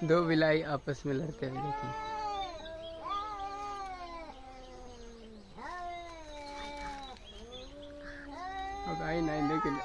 दो बिलाई आपस में लड़ते हुए देखिए। अब आई नहीं लेकिन